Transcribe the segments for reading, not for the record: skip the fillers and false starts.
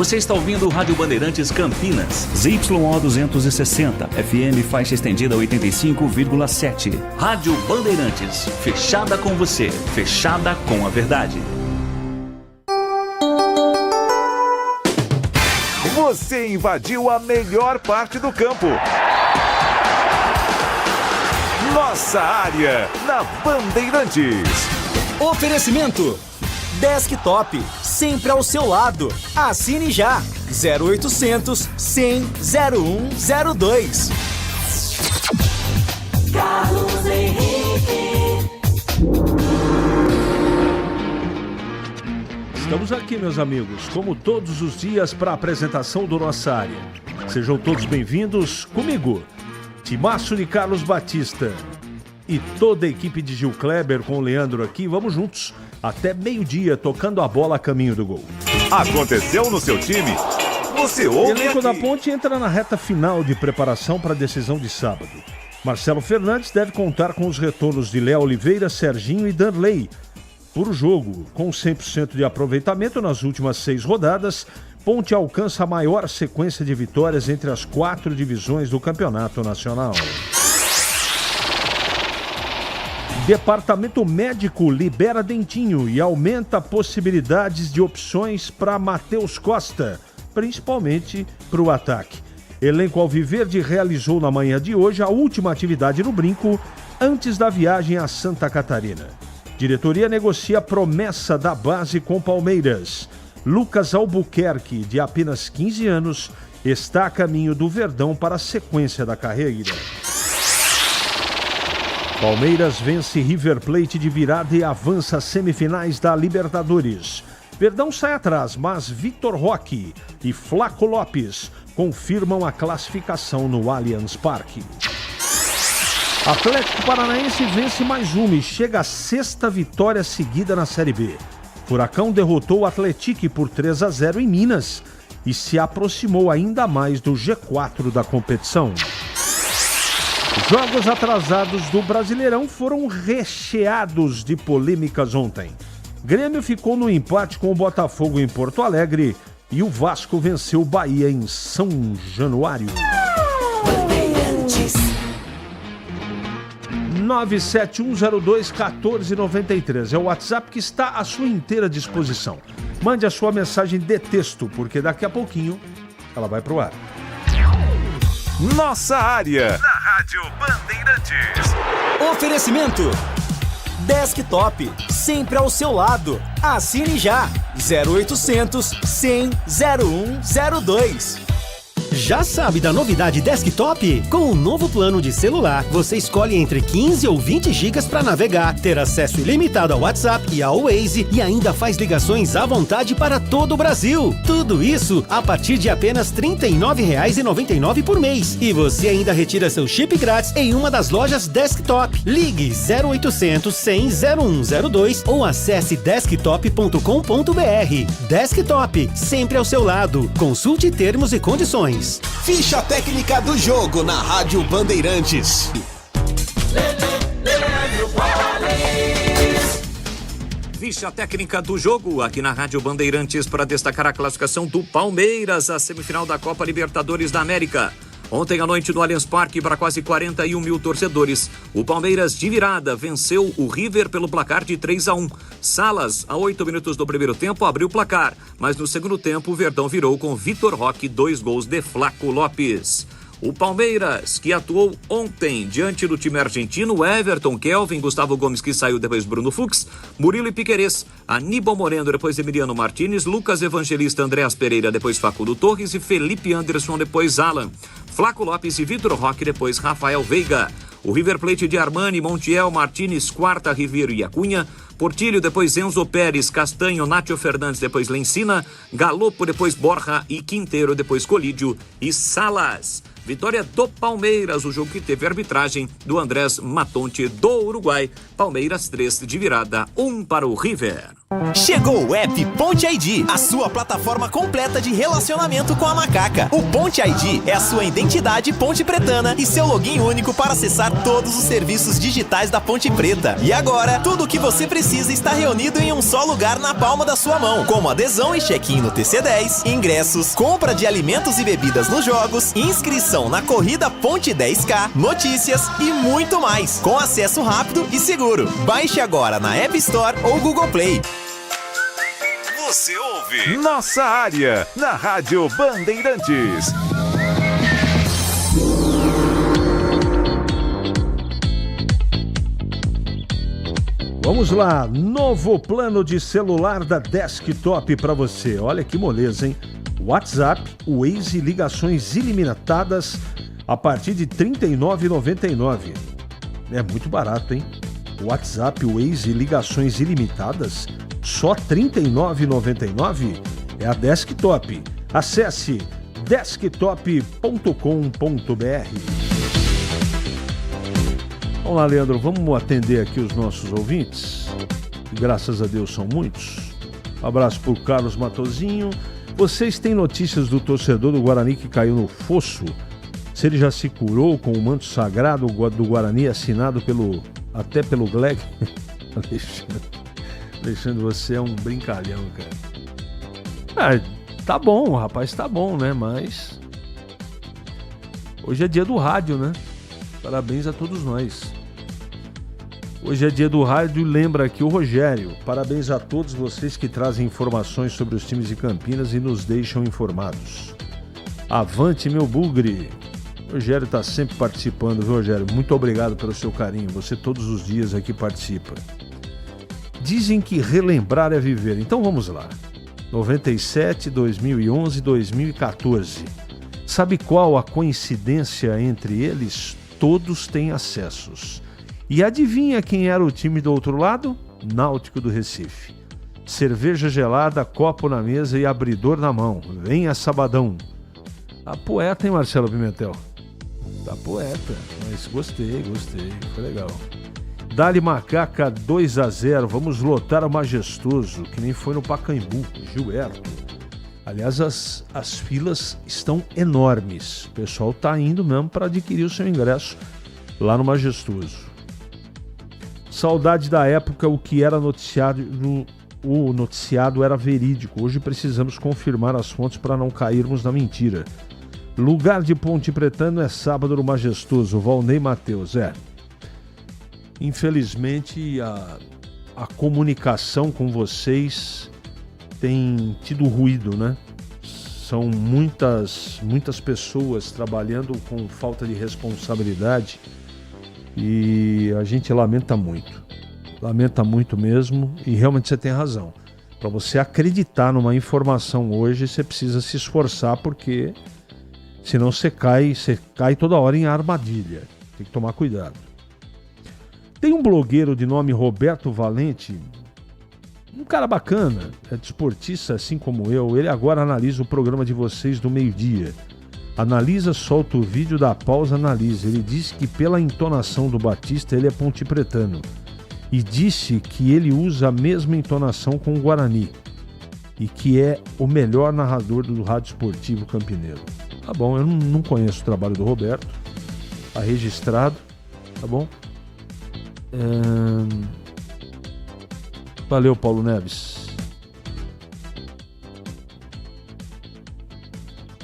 Você está ouvindo o Rádio Bandeirantes Campinas. ZYO 260, FM faixa estendida 85,7. Rádio Bandeirantes, fechada com você, fechada com a verdade. Você invadiu a melhor parte do campo. Nossa área, na Bandeirantes. Oferecimento Desktop, sempre ao seu lado. Assine já, 0800 100 0102. Carlos Henrique. Estamos aqui, meus amigos, como todos os dias, para a apresentação do Nossa Área. Sejam todos bem-vindos comigo, Timaço de Carlos Batista e toda a equipe de Gil Kleber com o Leandro aqui. Vamos juntos até meio-dia, tocando a bola a caminho do gol. Aconteceu no seu time? Você ouve. O elenco da Ponte entra na reta final de preparação para a decisão de sábado. Marcelo Fernandes deve contar com os retornos de Léo Oliveira, Serginho e Danley. Por jogo, com 100% de aproveitamento nas últimas 6 rodadas, Ponte alcança a maior sequência de vitórias entre as 4 divisões do Campeonato Nacional. Departamento Médico libera Dentinho e aumenta possibilidades de opções para Matheus Costa, principalmente para o ataque. Elenco Alviverde realizou na manhã de hoje a última atividade no Brinco antes da viagem a Santa Catarina. Diretoria negocia a promessa da base com Palmeiras. Lucas Albuquerque, de apenas 15 anos, está a caminho do Verdão para a sequência da carreira. Palmeiras vence River Plate de virada e avança às semifinais da Libertadores. Verdão sai atrás, mas Vitor Roque e Flaco Lopes confirmam a classificação no Allianz Parque. Atlético Paranaense vence mais uma e chega à 6ª vitória seguida na Série B. Furacão derrotou o Atlético por 3-0 em Minas e se aproximou ainda mais do G4 da competição. Jogos atrasados do Brasileirão foram recheados de polêmicas ontem. Grêmio ficou no empate com o Botafogo em Porto Alegre e o Vasco venceu o Bahia em São Januário. 971021493 é o WhatsApp que está à sua inteira disposição. Mande a sua mensagem de texto, porque daqui a pouquinho ela vai pro ar. Nossa área, na Rádio Bandeirantes. Oferecimento Desktop, sempre ao seu lado. Assine já, 0800 100 0102. Já sabe da novidade Desktop? Com o novo plano de celular, você escolhe entre 15 ou 20 GB para navegar, ter acesso ilimitado ao WhatsApp e ao Waze e ainda faz ligações à vontade para todo o Brasil. Tudo isso a partir de apenas R$ 39,99 por mês. E você ainda retira seu chip grátis em uma das lojas Desktop. Ligue 0800 100 0102 ou acesse desktop.com.br. Desktop, sempre ao seu lado. Consulte termos e condições. Ficha técnica do jogo na Rádio Bandeirantes. Ficha técnica do jogo aqui na Rádio Bandeirantes para destacar a classificação do Palmeiras à semifinal da Copa Libertadores da América. Ontem à noite no Allianz Parque, para quase 41 mil torcedores, o Palmeiras de virada venceu o River pelo placar de 3-1. Salas, a 8 minutos do primeiro tempo, abriu o placar, mas no segundo tempo o Verdão virou com Vitor Roque, 2 gols de Flaco Lopes. O Palmeiras, que atuou ontem diante do time argentino, Everton, Kelvin, Gustavo Gomes, que saiu, depois Bruno Fux, Murilo e Piquerez, Aníbal Moreno, depois Emiliano Martínez, Lucas Evangelista, Andréas Pereira, depois Facundo Torres e Felipe Anderson, depois Alan. Flaco Lopes e Vitor Roque, depois Rafael Veiga. O River Plate de Armani, Montiel, Martínez, Quarta, Ribeiro e Acunha. Portilho, depois Enzo Pérez, Castanho, Nátio Fernandes, depois Lencina. Galopo, depois Borja e Quinteiro, depois Colídio e Salas. Vitória do Palmeiras, o jogo que teve arbitragem do Andrés Matonte do Uruguai. Palmeiras 3 de virada, 1 para o River. Chegou o app Ponte ID, a sua plataforma completa de relacionamento com a macaca. O Ponte ID é a sua identidade ponte pretana e seu login único para acessar todos os serviços digitais da Ponte Preta. E agora, tudo o que você precisa está reunido em um só lugar na palma da sua mão, como adesão e check-in no TC10, ingressos, compra de alimentos e bebidas nos jogos, inscrição na corrida Ponte 10K, notícias e muito mais, com acesso rápido e seguro. Baixe agora na App Store ou Google Play. Você ouve Nossa Área, na Rádio Bandeirantes. Vamos lá, novo plano de celular da Desktop para você. Olha que moleza, hein? WhatsApp, Waze, ligações ilimitadas a partir de R$ 39,99. É muito barato, hein? WhatsApp, Waze, ligações ilimitadas, só R$ 39,99? É a Desktop. Acesse desktop.com.br. Vamos lá, Leandro, vamos atender aqui os nossos ouvintes. Graças a Deus são muitos. Um abraço por Carlos Matozinho. Vocês têm notícias do torcedor do Guarani que caiu no fosso? Se ele já se curou com o manto sagrado do Guarani assinado até pelo Gleg? Alexandre, você é um brincalhão, cara. Tá bom, o rapaz tá bom, né? Mas hoje é dia do rádio, né? Parabéns a todos nós. Hoje é dia do rádio, lembra aqui o Rogério. Parabéns a todos vocês que trazem informações sobre os times de Campinas e nos deixam informados. Avante, meu bugre. O Rogério tá sempre participando, viu, Rogério? Muito obrigado pelo seu carinho. Você todos os dias aqui participa. Dizem que relembrar é viver. Então vamos lá. 97, 2011, 2014. Sabe qual a coincidência entre eles? Todos têm acessos. E adivinha quem era o time do outro lado? Náutico do Recife. Cerveja gelada, copo na mesa e abridor na mão. Venha sabadão. Tá poeta, hein, Marcelo Pimentel? Tá poeta, mas gostei, foi legal. Dali Macaca 2-0, vamos lotar o Majestoso, que nem foi no Pacaembu, Gilberto. Aliás, as filas estão enormes. O pessoal tá indo mesmo para adquirir o seu ingresso lá no Majestoso. Saudade da época, o que era noticiado, o noticiado era verídico. Hoje precisamos confirmar as fontes para não cairmos na mentira. Lugar de Ponte Pretano é sábado no Majestoso, Valnei Matheus. Infelizmente, a comunicação com vocês tem tido ruído, né? São muitas pessoas trabalhando com falta de responsabilidade e a gente lamenta muito mesmo, e realmente você tem razão. Para você acreditar numa informação hoje, você precisa se esforçar, porque senão você cai toda hora em armadilha. Tem que tomar cuidado. Tem um blogueiro de nome Roberto Valente, um cara bacana, é desportista assim como eu. Ele agora analisa o programa de vocês do meio-dia. Analisa, solta o vídeo, dá pausa, analisa. Ele disse que pela entonação do Batista ele é pontepretano. E disse que ele usa a mesma entonação com o Guarani. E que é o melhor narrador do rádio esportivo campineiro. Tá bom, eu não conheço o trabalho do Roberto. Tá registrado, tá bom? Valeu, Paulo Neves.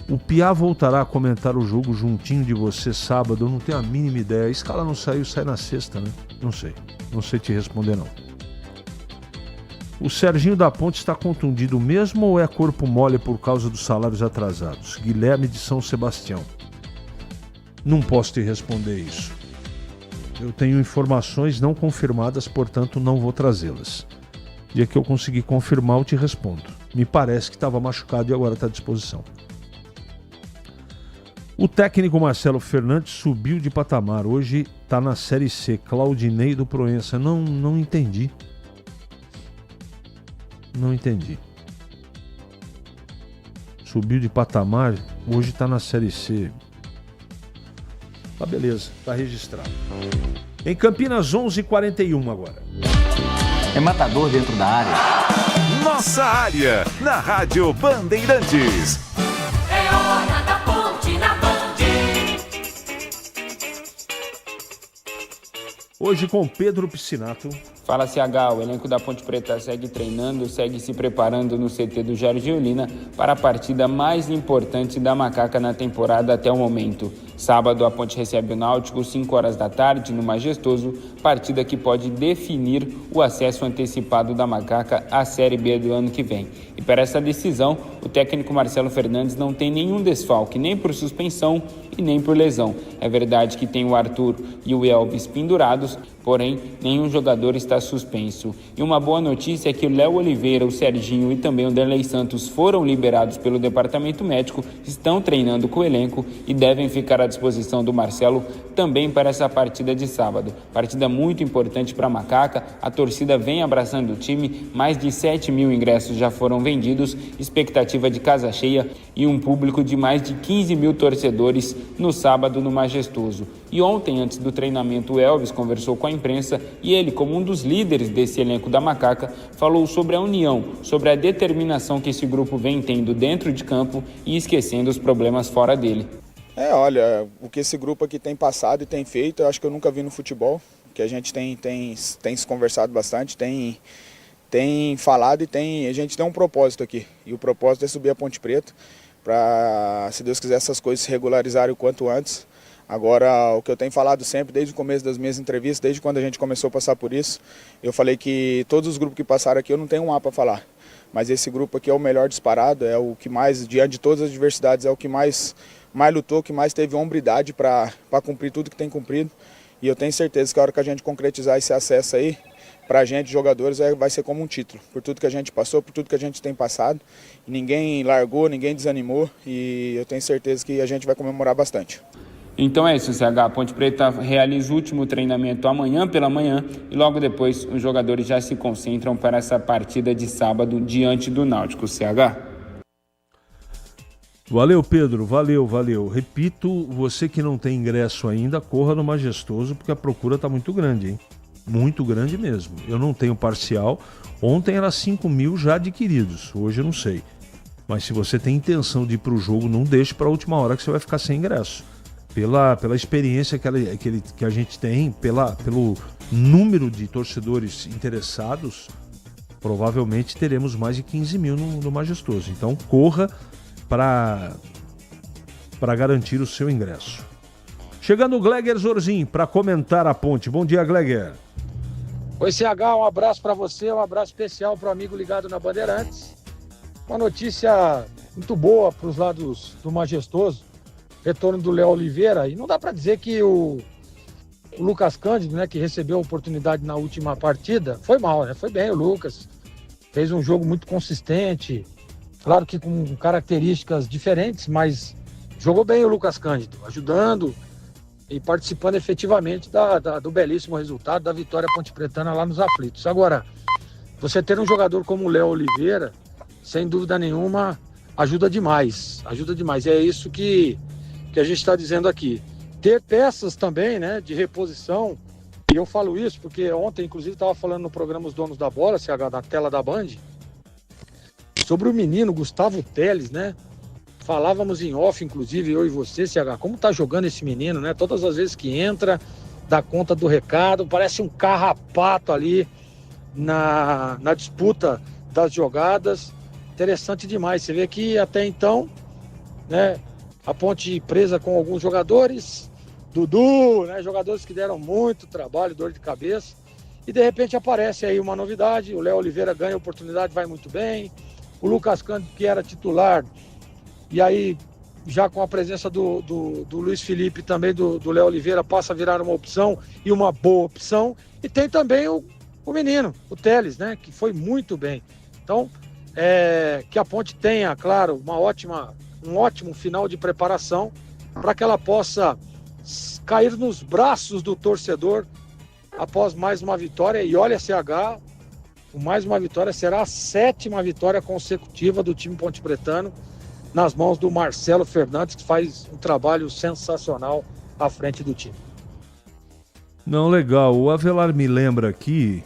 O Piá voltará a comentar o jogo juntinho de você sábado? Eu não tenho a mínima ideia. A escala não saiu, sai na sexta, né? Não sei te responder, não. O Serginho da Ponte está contundido mesmo ou é corpo mole por causa dos salários atrasados? Guilherme de São Sebastião. Não posso te responder isso. Eu tenho informações não confirmadas, portanto não vou trazê-las. Dia que eu conseguir confirmar, eu te respondo. Me parece que estava machucado e agora está à disposição. O técnico Marcelo Fernandes subiu de patamar. Hoje está na Série C. Claudinei do Proença. Não entendi. Não entendi. Subiu de patamar. Hoje está na Série C. Tá, beleza. Tá registrado. Em Campinas, 11h41 agora. É matador dentro da área. nossa área, na Rádio Bandeirantes. É hora da Ponte na Band. Hoje com Pedro Piscinato. Fala CH, o elenco da Ponte Preta segue treinando, segue se preparando no CT do Jorge Olina para a partida mais importante da Macaca na temporada até o momento. Sábado, a Ponte recebe o Náutico, 5 horas da tarde, no Majestoso, partida que pode definir o acesso antecipado da Macaca à Série B do ano que vem. E para essa decisão, o técnico Marcelo Fernandes não tem nenhum desfalque, nem por suspensão e nem por lesão. É verdade que tem o Arthur e o Elvis pendurados, porém, nenhum jogador está suspenso. E uma boa notícia é que o Léo Oliveira, o Serginho e também o Derlei Santos foram liberados pelo departamento médico, estão treinando com o elenco e devem ficar à disposição do Marcelo também para essa partida de sábado. Partida muito importante para a Macaca, a torcida vem abraçando o time, mais de 7 mil ingressos já foram vendidos, expectativa de casa cheia e um público de mais de 15 mil torcedores no sábado no Majestoso. E ontem, antes do treinamento, o Elvis conversou com a imprensa e ele, como um dos líderes desse elenco da Macaca, falou sobre a união, sobre a determinação que esse grupo vem tendo dentro de campo e esquecendo os problemas fora dele. Olha, o que esse grupo aqui tem passado e tem feito, eu acho que eu nunca vi no futebol, que a gente tem se conversado bastante, tem falado e a gente tem um propósito aqui. E o propósito é subir a Ponte Preta, para, se Deus quiser, essas coisas se regularizarem o quanto antes. Agora, o que eu tenho falado sempre, desde o começo das minhas entrevistas, desde quando a gente começou a passar por isso, eu falei que todos os grupos que passaram aqui eu não tenho um A para falar. Mas esse grupo aqui é o melhor disparado, é o que mais, diante de todas as adversidades, é o que mais lutou, que mais teve hombridade para cumprir tudo que tem cumprido. E eu tenho certeza que a hora que a gente concretizar esse acesso aí, para a gente, jogadores, vai ser como um título. Por tudo que a gente passou, por tudo que a gente tem passado. E ninguém largou, ninguém desanimou e eu tenho certeza que a gente vai comemorar bastante. Então é isso, CH. A Ponte Preta realiza o último treinamento amanhã pela manhã e logo depois os jogadores já se concentram para essa partida de sábado diante do Náutico, CH. Valeu, Pedro, valeu. Repito, você que não tem ingresso ainda, corra no Majestoso, porque a procura está muito grande, hein? Muito grande mesmo. Eu não tenho parcial. Ontem era 5 mil já adquiridos, hoje eu não sei. Mas se você tem intenção de ir para o jogo, não deixe para a última hora que você vai ficar sem ingresso. Pela experiência que a gente tem, pelo número de torcedores interessados, provavelmente teremos mais de 15 mil no Majestoso. Então corra para garantir o seu ingresso. Chegando o Gleger Zorzin para comentar a Ponte. Bom dia, Gleger. Oi, CH, um abraço para você, um abraço especial para o amigo ligado na Bandeirantes. Uma notícia muito boa para os lados do Majestoso, retorno do Léo Oliveira. E não dá para dizer que o Lucas Cândido, né, que recebeu a oportunidade na última partida, foi mal, né? Foi bem o Lucas, fez um jogo muito consistente, claro que com características diferentes, mas jogou bem o Lucas Cândido, ajudando e participando efetivamente do belíssimo resultado da vitória pontepretana lá nos aflitos. Agora, você ter um jogador como o Léo Oliveira, sem dúvida nenhuma, ajuda demais. E é isso que a gente está dizendo aqui. Ter peças também, né, de reposição, e eu falo isso porque ontem, inclusive, estava falando no programa Os Donos da Bola, CH, na tela da Band, sobre o menino Gustavo Teles, né? Falávamos em off, inclusive, eu e você, CH, como tá jogando esse menino, né? Todas as vezes que entra, dá conta do recado, parece um carrapato ali na disputa das jogadas. Interessante demais. Você vê que até então, né, a Ponte presa com alguns jogadores, Dudu, né, jogadores que deram muito trabalho, dor de cabeça, e de repente aparece aí uma novidade, o Léo Oliveira ganha a oportunidade, vai muito bem, o Lucas Cândido, que era titular, e aí já com a presença do Luiz Felipe, também do Léo Oliveira, passa a virar uma opção e uma boa opção, e tem também o menino, o Teles, né, que foi muito bem. Então, que a Ponte tenha, claro, um ótimo final de preparação para que ela possa cair nos braços do torcedor após mais uma vitória. E olha, CH, mais uma vitória será a 7ª vitória consecutiva do time pontepretano nas mãos do Marcelo Fernandes, que faz um trabalho sensacional à frente do time. Não, legal. O Avelar me lembra aqui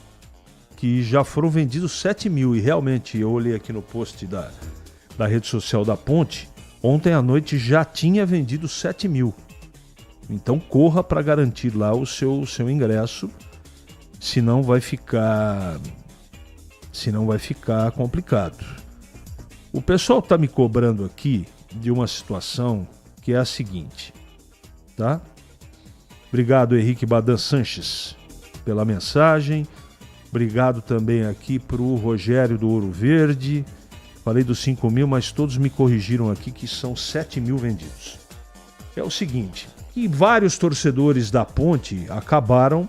que já foram vendidos 7 mil. E realmente, eu olhei aqui no post da rede social da Ponte, ontem à noite já tinha vendido 7 mil. Então corra para garantir lá o seu ingresso, senão vai ficar complicado. O pessoal está me cobrando aqui de uma situação que é a seguinte, tá? Obrigado, Henrique Badan Sanches, pela mensagem. Obrigado também aqui pro Rogério do Ouro Verde. Falei dos 5 mil, mas todos me corrigiram aqui que são 7 mil vendidos. É o seguinte, que vários torcedores da Ponte acabaram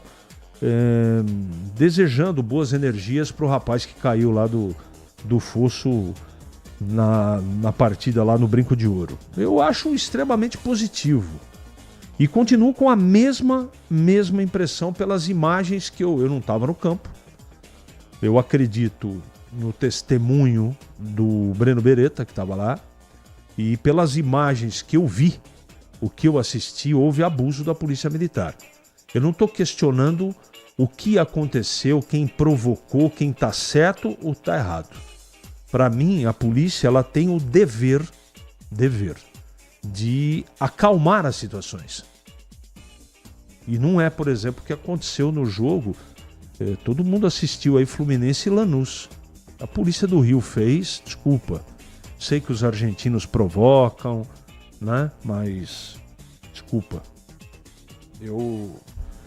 desejando boas energias pro rapaz que caiu lá do fosso na partida lá no Brinco de Ouro. Eu acho extremamente positivo. E continuo com a mesma impressão pelas imagens que eu não estava no campo. Eu acredito no testemunho do Breno Beretta, que estava lá, e pelas imagens que eu vi, o que eu assisti, houve abuso da Polícia Militar. Eu não estou questionando o que aconteceu, quem provocou, quem está certo ou está errado. Para mim, a polícia ela tem o dever de acalmar as situações. E não é, por exemplo, o que aconteceu no jogo. Todo mundo assistiu aí Fluminense e Lanús. A polícia do Rio fez, desculpa. Sei que os argentinos provocam, né? Mas, desculpa.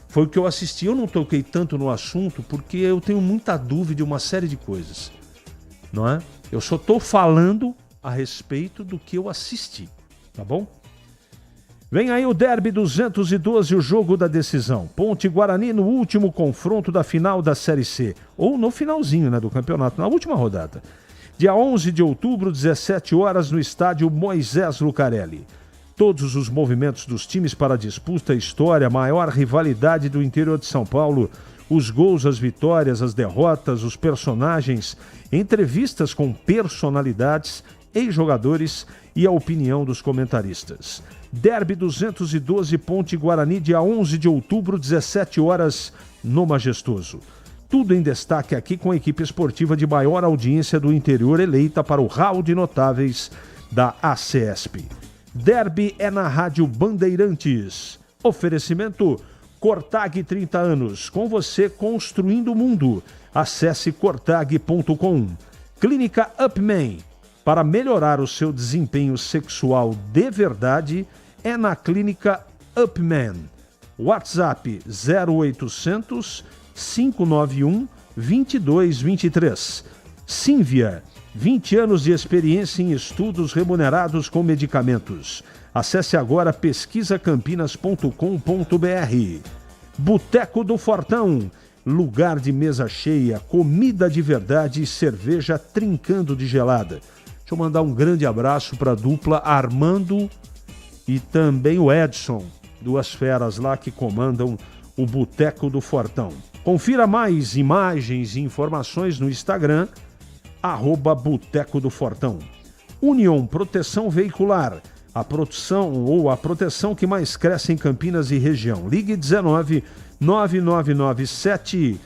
Foi o que eu assisti. Eu não toquei tanto no assunto porque eu tenho muita dúvida de uma série de coisas, não é? Eu só estou falando a respeito do que eu assisti, tá bom? Vem aí o Derby 212, o jogo da decisão. Ponte Guarani no último confronto da final da Série C. Ou no finalzinho, né, do campeonato, na última rodada. Dia 11 de outubro, 17 horas, no estádio Moisés Lucarelli. Todos os movimentos dos times para a disputa, a história, a maior rivalidade do interior de São Paulo, os gols, as vitórias, as derrotas, os personagens, entrevistas com personalidades, ex-jogadores e a opinião dos comentaristas. Derby 212, Ponte Guarani, dia 11 de outubro, 17 horas, no Majestoso. Tudo em destaque aqui com a equipe esportiva de maior audiência do interior, eleita para o hall de notáveis da ACESP. Derby é na Rádio Bandeirantes. Oferecimento Cortag 30 anos, com você construindo o mundo. Acesse cortag.com. Clínica Upman. Para melhorar o seu desempenho sexual de verdade, é na Clínica Upman. WhatsApp 0800 591 2223. Sínvia, 20 anos de experiência em estudos remunerados com medicamentos. Acesse agora pesquisacampinas.com.br. Boteco do Fortão, lugar de mesa cheia, comida de verdade e cerveja trincando de gelada. Deixa eu mandar um grande abraço para a dupla Armando e também o Edson, duas feras lá que comandam o Boteco do Fortão. Confira mais imagens e informações no Instagram, @Boteco do Fortão. Union Proteção Veicular, a proteção que mais cresce em Campinas e região. Ligue 19 9997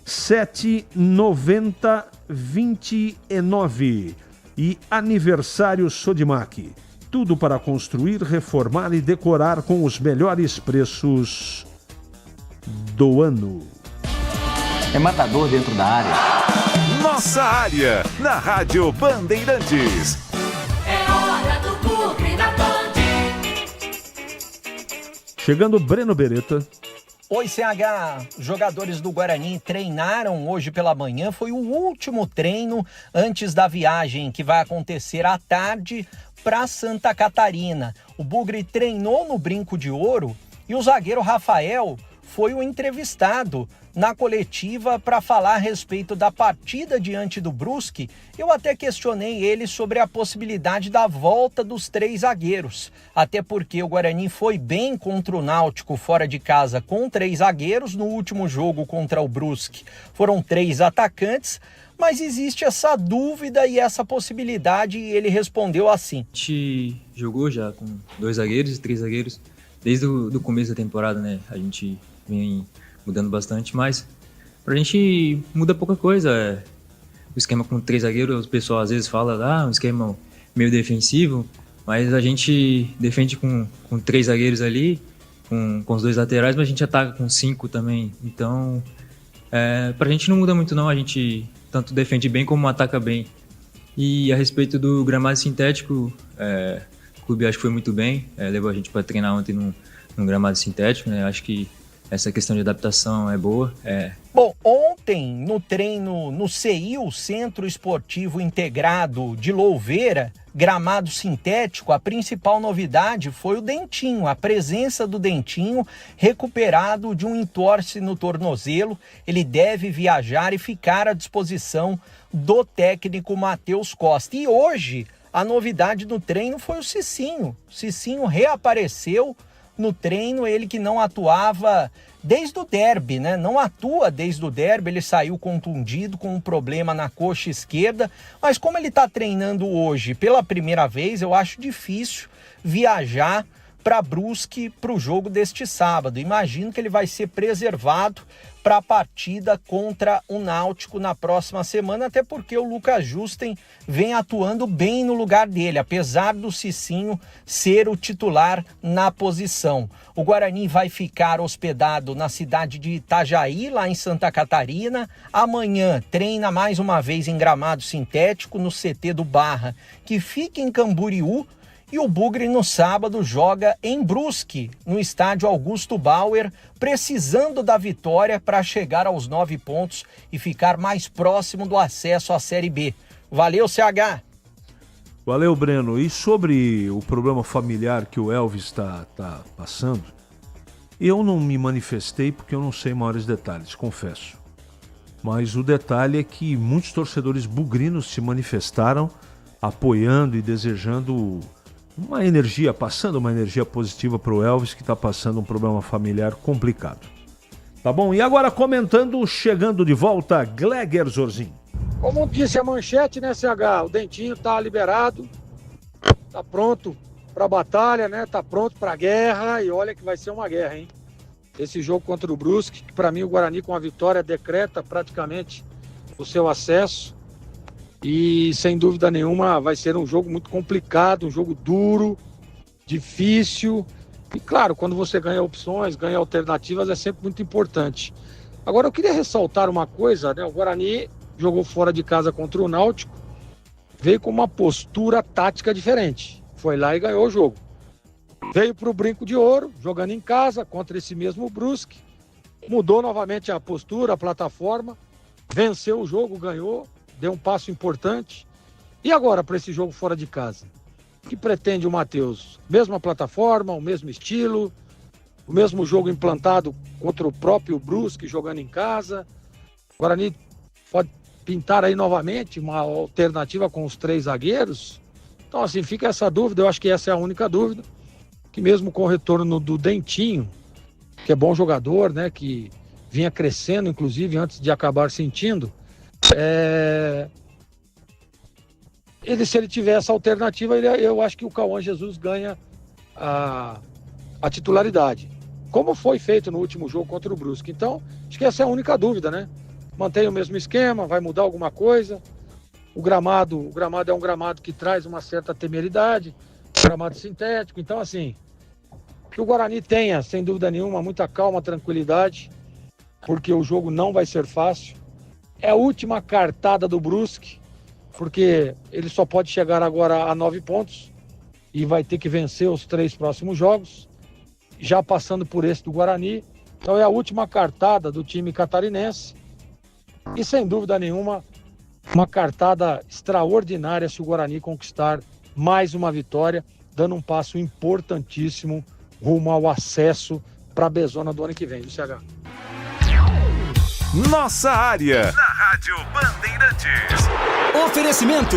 790 29. E aniversário Sodimac. Tudo para construir, reformar e decorar com os melhores preços do ano. É matador dentro da área. Nossa área, na Rádio Bandeirantes. É hora do Bugre da Band. Chegando Breno Beretta. Oi, CH. Jogadores do Guarani treinaram hoje pela manhã. Foi o último treino antes da viagem que vai acontecer à tarde para Santa Catarina. O Bugre treinou no Brinco de Ouro e o zagueiro Rafael foi o entrevistado na coletiva para falar a respeito da partida diante do Brusque. Eu até questionei ele sobre a possibilidade da volta dos 3 zagueiros, até porque o Guarani foi bem contra o Náutico fora de casa com 3 zagueiros. No último jogo contra o Brusque foram 3 atacantes, mas existe essa dúvida e essa possibilidade, e ele respondeu assim. A gente jogou já com 2 zagueiros e 3 zagueiros desde o começo da temporada, né? A gente vem mudando bastante, mas Pra gente muda pouca coisa. O esquema com 3 zagueiros, o pessoal às vezes fala, um esquema meio defensivo, mas a gente defende com 3 zagueiros ali, com os 2 laterais, mas a gente ataca com 5 também. Então, pra gente não muda muito não, a gente tanto defende bem como ataca bem. E a respeito do gramado sintético, o clube acho que foi muito bem, levou a gente para treinar ontem num gramado sintético, né? Acho que essa questão de adaptação é boa. Bom, ontem no treino no CI, o Centro Esportivo Integrado de Louveira, gramado sintético, a principal novidade foi o Dentinho, a presença do Dentinho recuperado de um entorse no tornozelo. Ele deve viajar e ficar à disposição do técnico Matheus Costa. E hoje a novidade no treino foi o Cicinho. O Cicinho reapareceu no treino, ele que não atuava desde o derby, né? Não atua desde o derby, ele saiu contundido com um problema na coxa esquerda, mas como ele está treinando hoje pela primeira vez, eu acho difícil viajar para Brusque para o jogo deste sábado. Imagino que ele vai ser preservado para a partida contra o Náutico na próxima semana, até porque o Lucas Justen vem atuando bem no lugar dele, apesar do Cicinho ser o titular na posição. O Guarani vai ficar hospedado na cidade de Itajaí, lá em Santa Catarina. Amanhã treina mais uma vez em gramado sintético no CT do Barra, que fica em Camboriú. E o Bugre no sábado joga em Brusque, no estádio Augusto Bauer, precisando da vitória para chegar aos 9 pontos e ficar mais próximo do acesso à Série B. Valeu, CH! Valeu, Breno. E sobre o problema familiar que o Elvis está passando, eu não me manifestei porque eu não sei maiores detalhes, confesso. Mas o detalhe é que muitos torcedores bugrinos se manifestaram apoiando e desejando passando uma energia positiva para o Elvis, que está passando um problema familiar complicado. Tá bom? E agora comentando, chegando de volta, Gleger Zorzin. Como disse a manchete, né, CH? O Dentinho tá liberado, tá pronto pra batalha, né? Tá pronto pra guerra, e olha que vai ser uma guerra, hein? Esse jogo contra o Brusque, que pra mim o Guarani com a vitória decreta praticamente o seu acesso. E sem dúvida nenhuma vai ser um jogo muito complicado, um jogo duro, difícil. E claro, quando você ganha opções, ganha alternativas, é sempre muito importante. Agora eu queria ressaltar uma coisa, né? O Guarani jogou fora de casa contra o Náutico, veio com uma postura tática diferente. Foi lá e ganhou o jogo. Veio para o Brinco de Ouro, jogando em casa contra esse mesmo Brusque. Mudou novamente a postura, a plataforma, venceu o jogo, ganhou. Deu um passo importante. E agora para esse jogo fora de casa? O que pretende o Matheus? Mesma plataforma, o mesmo estilo, o mesmo jogo implantado contra o próprio Brusque, jogando em casa. O Guarani pode pintar aí novamente uma alternativa com os 3 zagueiros? Então assim, fica essa dúvida, eu acho que essa é a única dúvida, que mesmo com o retorno do Dentinho, que é bom jogador, né, que vinha crescendo inclusive antes de acabar sentindo, se ele tiver essa alternativa, eu acho que o Cauã Jesus ganha a titularidade, como foi feito no último jogo contra o Brusque. Então, acho que essa é a única dúvida, né? Mantém o mesmo esquema, vai mudar alguma coisa. O gramado é um gramado que traz uma certa temeridade, gramado sintético. Então, assim, que o Guarani tenha, sem dúvida nenhuma, muita calma, tranquilidade, porque o jogo não vai ser fácil. É a última cartada do Brusque, porque ele só pode chegar agora a 9 pontos e vai ter que vencer os 3 próximos jogos, já passando por esse do Guarani. Então é a última cartada do time catarinense e, sem dúvida nenhuma, uma cartada extraordinária se o Guarani conquistar mais uma vitória, dando um passo importantíssimo rumo ao acesso para a Bezona do ano que vem, do CH. Nossa área, na Rádio Bandeirantes. Oferecimento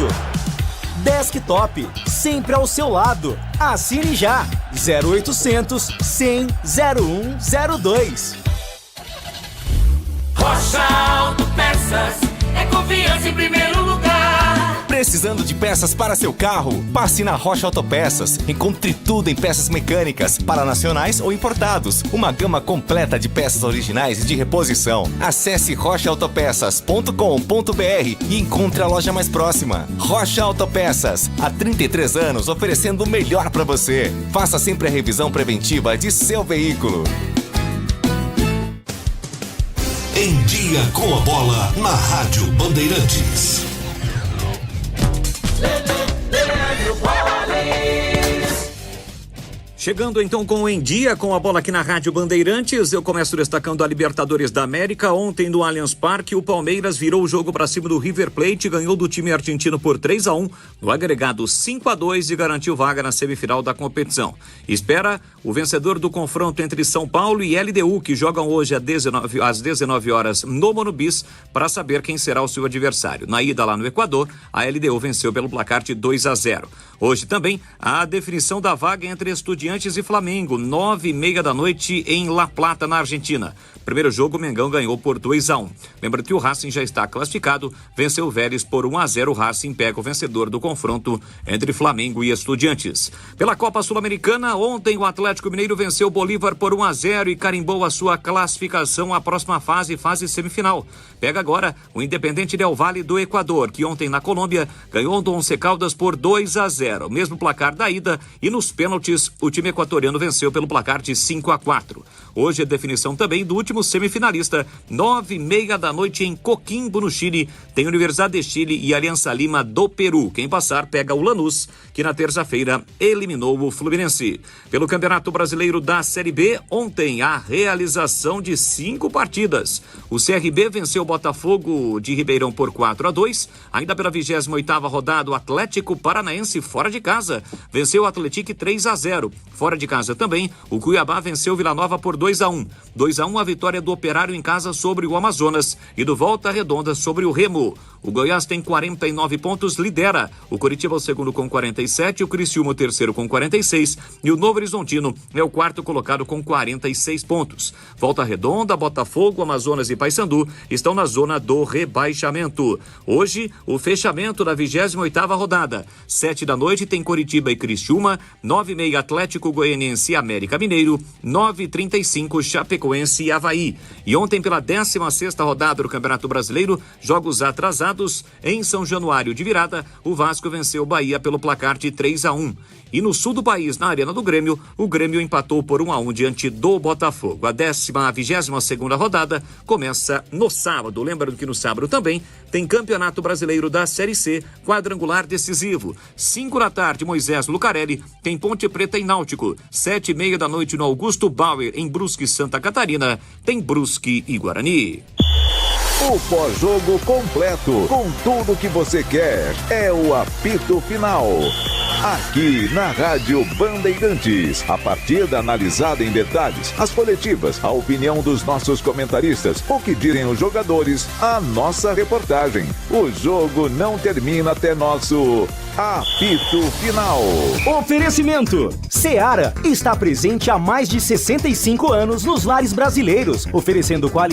Desktop, sempre ao seu lado. Assine já, 0800 100 0102. Rocha Auto Peças, é confiança em primeiro lugar. Precisando Precisando de peças para seu carro? Passe na Rocha Autopeças. Encontre tudo em peças mecânicas, para nacionais ou importados. Uma gama completa de peças originais e de reposição. Acesse rochaautopeças.com.br e encontre a loja mais próxima. Rocha Autopeças. Há 33 anos oferecendo o melhor para você. Faça sempre a revisão preventiva de seu veículo. Em Dia com a Bola, na Rádio Bandeirantes. Chegando então com o Em Dia com a Bola aqui na Rádio Bandeirantes, eu começo destacando a Libertadores da América. Ontem no Allianz Parque, o Palmeiras virou o jogo para cima do River Plate e ganhou do time argentino por 3-1, no agregado 5-2 e garantiu vaga na semifinal da competição. Espera o vencedor do confronto entre São Paulo e LDU, que jogam hoje às 19 horas no Morumbi, para saber quem será o seu adversário. Na ida lá no Equador, a LDU venceu pelo placar de 2-0. Hoje também a definição da vaga entre Estudiantes e Flamengo, 9h30 da noite em La Plata, na Argentina. Primeiro jogo, o Mengão ganhou por 2-1. Lembra que o Racing já está classificado, venceu o Vélez por 1-0. O Racing pega o vencedor do confronto entre Flamengo e Estudiantes. Pela Copa Sul-Americana, ontem o Atlético Mineiro venceu o Bolívar por 1-0 e carimbou a sua classificação à próxima fase semifinal. Pega agora o Independente Del Valle do Equador, que ontem na Colômbia ganhou do Once Caldas por 2-0. Mesmo placar da ida, e nos pênaltis o time equatoriano venceu pelo placar de 5-4. Hoje a definição também do último semifinalista, 9h30 da noite em Coquimbo, no Chile. Tem Universidade de Chile e Alianza Lima do Peru. Quem passar pega o Lanús, que na terça-feira eliminou o Fluminense. Pelo Campeonato Brasileiro da Série B, ontem a realização de 5 partidas. O CRB venceu o Botafogo de Ribeirão por 4-2. Ainda pela 28ª rodada, o Atlético Paranaense fora de casa venceu o Atlético 3-0. Fora de casa também, o Cuiabá venceu o Vila Nova por 2-1. 2-1 a vitória do Operário em casa sobre o Amazonas e do Volta Redonda sobre o Remo. O Goiás tem 49 pontos, lidera. O Coritiba é o segundo com 47, o Criciúma o terceiro com 46 e o Novo Horizontino é o quarto colocado com 46 pontos. Volta Redonda, Botafogo, Amazonas e Paysandu estão na zona do rebaixamento. Hoje, o fechamento da 28ª rodada. 7 da noite tem Coritiba e Criciúma, 9h30 Atlético Goianiense e América Mineiro, 9h35 Chapecoense e Avaí. E ontem pela 16ª rodada do Campeonato Brasileiro, jogos atrasados em São Januário de virada, o Vasco venceu o Bahia pelo placar de 3-1. E no sul do país, na Arena do Grêmio, o Grêmio empatou por 1-1 diante do Botafogo. A 22ª rodada começa no sábado. Lembrando que no sábado também tem Campeonato Brasileiro da Série C, quadrangular decisivo. 5 da tarde, Moisés Lucarelli tem Ponte Preta e Náutico. 7h30 da noite no Augusto Bauer, em Brusque, Santa Catarina, tem Brusque e Guarani. O pós-jogo completo, com tudo que você quer, é o apito final. Aqui na Rádio Bandeirantes, a partida analisada em detalhes, as coletivas, a opinião dos nossos comentaristas, o que dizem os jogadores, a nossa reportagem. O jogo não termina até nosso apito final. Oferecimento: Seara está presente há mais de 65 anos nos lares brasileiros, oferecendo qualidade.